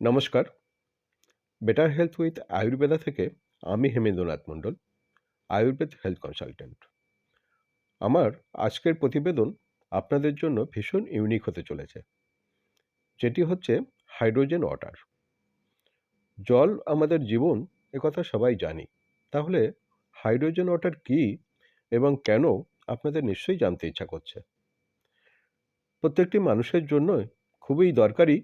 নমস্কার। Better health with Ayurveda থেকে আমি হেমেন্দ্রনাথ মণ্ডল, আয়ুর্বেদ হেলথ কনসালটেন্ট। আমার আজকের প্রতিবেদন আপনাদের জন্য ভীষণ ইউনিক হতে চলেছে, যেটি হচ্ছে হাইড্রোজেন ওয়াটার। জল আমাদের জীবন, একথা সবাই জানি। তাহলে হাইড্রোজেন ওয়াটার কী এবং কেন, আপনাদের নিশ্চয়ই জানতে ইচ্ছা করছে। প্রত্যেকটি মানুষের জন্য খুবই দরকারি,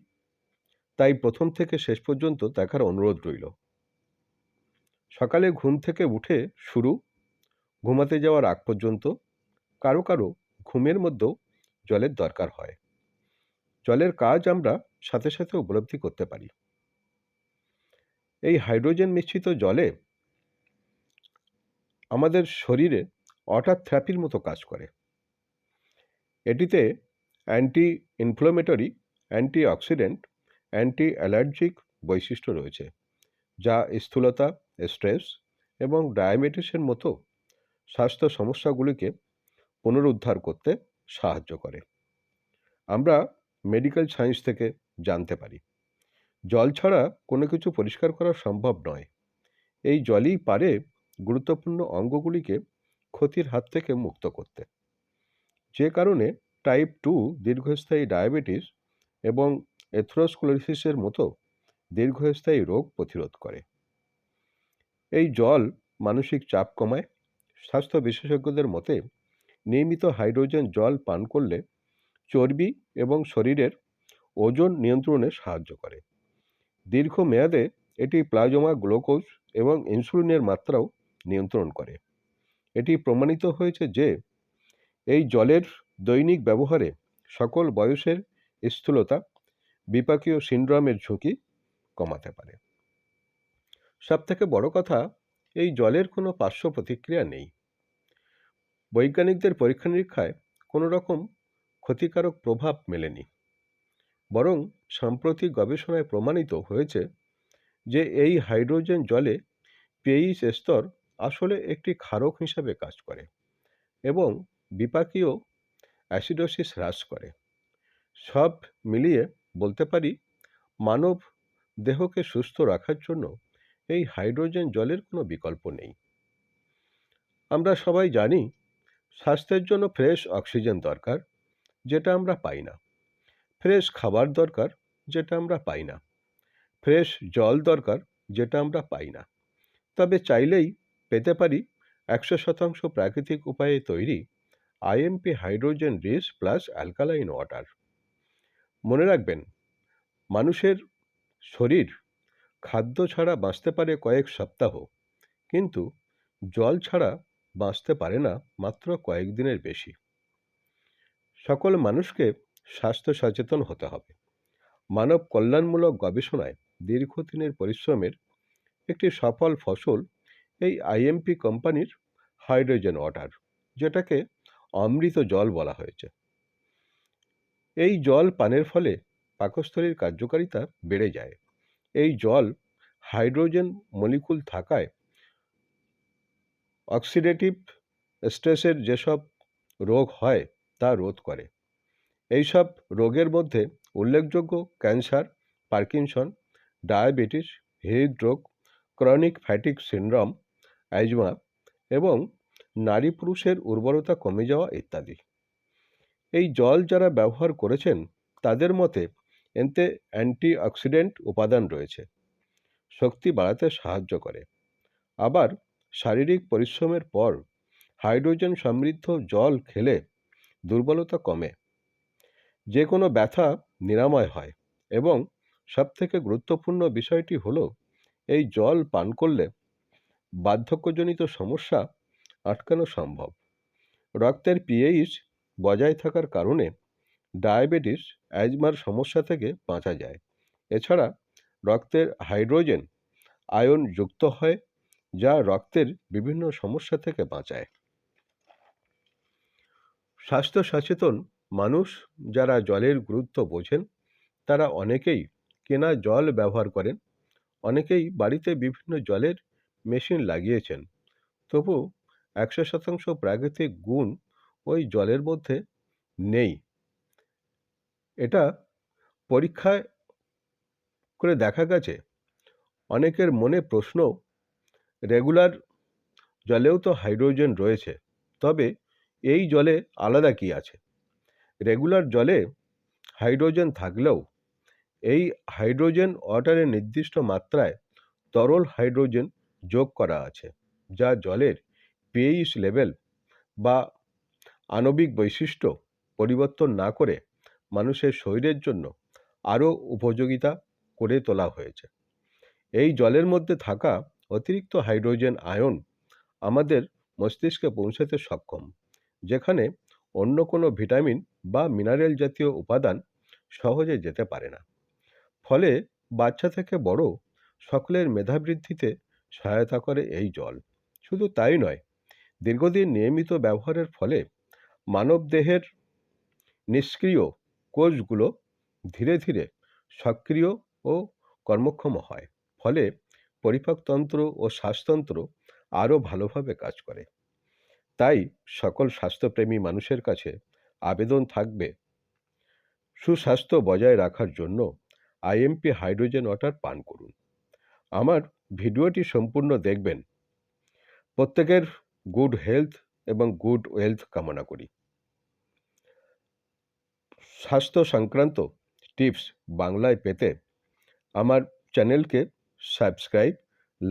তাই প্রথম থেকে শেষ পর্যন্ত দেখার অনুরোধ রইল। সকালে ঘুম থেকে উঠে শুরু, ঘুমাতে যাওয়ার আগ পর্যন্ত কারো কারো ঘুমের মধ্যেও জলের দরকার হয়। জলের কাজ আমরা সাথে সাথে উপলব্ধি করতে পারি। এই হাইড্রোজেন মিশ্রিত জলে আমাদের শরীরে ওয়াটার থেরাপির মতো কাজ করে। এটিতে anti inflammatory, anti oxidant, anti allergic বৈশিষ্ট্য রয়েছে, যা স্থূলতা, স্ট্রেস এবং ডায়াবেটিসের মতো স্বাস্থ্য সমস্যাগুলিকে পুনরুদ্ধার করতে সাহায্য করে। আমরা মেডিকেল সায়েন্স থেকে জানতে পারি জল ছাড়া কোনো কিছু পরিষ্কার করা সম্ভব নয়। এই জলই পারে গুরুত্বপূর্ণ অঙ্গগুলিকে ক্ষতির হাত থেকে মুক্ত করতে, যে কারণে টাইপ 2 দীর্ঘস্থায়ী ডায়াবেটিস এবং এথেরোস্ক্লেরোসিসের মতো দীর্ঘস্থায়ী রোগ প্রতিরোধ করে। এই জল মানসিক চাপ কমায়। স্বাস্থ্য বিশেষজ্ঞদের মতে নিয়মিত হাইড্রোজেন জল পান করলে চর্বি এবং শরীরের ওজন নিয়ন্ত্রণে সাহায্য করে। দীর্ঘমেয়াদে এটি প্লাজমা গ্লুকোজ এবং ইনসুলিনের মাত্রাও নিয়ন্ত্রণ করে। এটি প্রমাণিত হয়েছে যে এই জলের দৈনিক ব্যবহারে সকল বয়সের স্থূলতা, বিপাকীয় সিন্ড্রোমের ঝুঁকি কমাতে পারে। সবথেকে বড় কথা, এই জলের কোনো পার্শ্ব প্রতিক্রিয়া নেই। বৈজ্ঞানিকদের পরীক্ষা নিরীক্ষায় কোনো রকম ক্ষতিকারক প্রভাব মেলেনি। বরং সাম্প্রতিক গবেষণায় প্রমাণিত হয়েছে যে এই হাইড্রোজেন জলে পিএইচ স্তর আসলে একটি ক্ষারক হিসাবে কাজ করে এবং বিপাকীয় অ্যাসিডোসিস হ্রাস করে। সব মিলিয়ে বলতে পারি, মানব দেহকে সুস্থ রাখার জন্য এই হাইড্রোজেন জলের কোনো বিকল্প নেই। আমরা সবাই জানি স্বাস্থ্যের জন্য ফ্রেশ অক্সিজেন দরকার, যেটা আমরা পাই না। ফ্রেশ খাবার দরকার, যেটা আমরা পাই না। ফ্রেশ জল দরকার, যেটা আমরা পাই না। তবে চাইলেই পেতে পারি 100% প্রাকৃতিক উপায়ে তৈরি IMP hydrogen rich plus alkaline water. মনে রাখবেন, মানুষের শরীর খাদ্য ছাড়া বাঁচতে পারে কয়েক সপ্তাহ, কিন্তু জল ছাড়া বাঁচতে পারে না মাত্র কয়েকদিনের বেশি। সকল মানুষকে স্বাস্থ্য সচেতন হতে হবে। মানব কল্যাণমূলক গবেষণায় দীর্ঘদিনের পরিশ্রমের একটি সফল ফসল এই আইএমপি কোম্পানির হাইড্রোজেন ওয়াটার, যেটাকে অমৃত জল বলা হয়েছে। এই জল পানের ফলে পাকস্থলীর কার্যকারিতা বেড়ে যায়। এই জল হাইড্রোজেন মলিকুল থাকায় অক্সিডেটিভ স্ট্রেসের যেসব রোগ হয় তা রোধ করে। এইসব রোগের মধ্যে উল্লেখযোগ্য ক্যান্সার, পার্কিনসন, ডায়াবেটিস, হৃদরোগ, ক্রনিক ফ্যাটিক সিনড্রোম, অ্যাজমা এবং নারী পুরুষের উর্বরতা কমে যাওয়া ইত্যাদি। এই জল যারা ব্যবহার করেছেন তাদের মতে এতে অ্যান্টিঅক্সিডেন্ট উপাদান রয়েছে, শক্তি বাড়াতে সাহায্য করে। আবার শারীরিক পরিশ্রমের পর হাইড্রোজেন সমৃদ্ধ জল খেলে দুর্বলতা কমে, যে কোনো ব্যথা নিরাময় হয় এবং সবথেকে গুরুত্বপূর্ণ বিষয়টি হলো এই জল পান করলে বার্ধক্যজনিত সমস্যা আটকানো সম্ভব। রক্তের পিএইচ বজায় থাকার কারণে ডায়াবেটিস, অ্যাজমার সমস্যা থেকে বাঁচা যায়। এছাড়া রক্তের হাইড্রোজেন আয়ন যুক্ত হয়, যা রক্তের বিভিন্ন সমস্যা থেকে বাঁচায়। স্বাস্থ্য সচেতন মানুষ যারা জলের গুরুত্ব বোঝেন তারা অনেকেই কেনা জল ব্যবহার করেন, অনেকেই বাড়িতে বিভিন্ন জলের মেশিন লাগিয়েছেন। তবু 100% প্রাকৃতিক গুণ ওই জলের মধ্যে নেই। এটা পরীক্ষায় করে দেখা গেছে অনেকের মনে প্রশ্ন, রেগুলার জলেও তো হাইড্রোজেন রয়েছে, তবে এই জলে আলাদা কি আছে? রেগুলার জলে হাইড্রোজেন থাকলেও এই হাইড্রোজেন ওয়াটারে নির্দিষ্ট মাত্রায় তরল হাইড্রোজেন যোগ করা আছে, যা জলের পিএইচ লেভেল বা আণবিক বৈশিষ্ট্য পরিবর্তন না করে মানুষের শরীরের জন্য আরও উপযোগিতা করে তোলা হয়েছে। এই জলের মধ্যে থাকা অতিরিক্ত হাইড্রোজেন আয়ন আমাদের মস্তিষ্কে পৌঁছাতে সক্ষম, যেখানে অন্য কোনো ভিটামিন বা মিনারেল জাতীয় উপাদান সহজে যেতে পারে না। ফলে বাচ্চা থেকে বড় সকলের মেধাবৃদ্ধিতে সহায়তা করে এই জল। শুধু তাই নয়, দীর্ঘদিন নিয়মিত ব্যবহারের ফলে মানবদেহের নিষ্ক্রিয় কোষগুলো ধীরে ধীরে সক্রিয় ও কর্মক্ষম হয়, ফলে পরিপাকতন্ত্র ও শ্বাসতন্ত্র আরও ভালোভাবে কাজ করে। তাই সকল স্বাস্থ্যপ্রেমী মানুষের কাছে আবেদন থাকবে, সুস্বাস্থ্য বজায় রাখার জন্য আইএমপি হাইড্রোজেন ওয়াটার পান করুন। আমার ভিডিওটি সম্পূর্ণ দেখবেন। প্রত্যেকের গুড হেলথ এবং গুড ওয়েলথ কামনা করি। স্বাস্থ্য সংক্রান্ত টিপস বাংলায় পেতে আমার চ্যানেলকে সাবস্ক্রাইব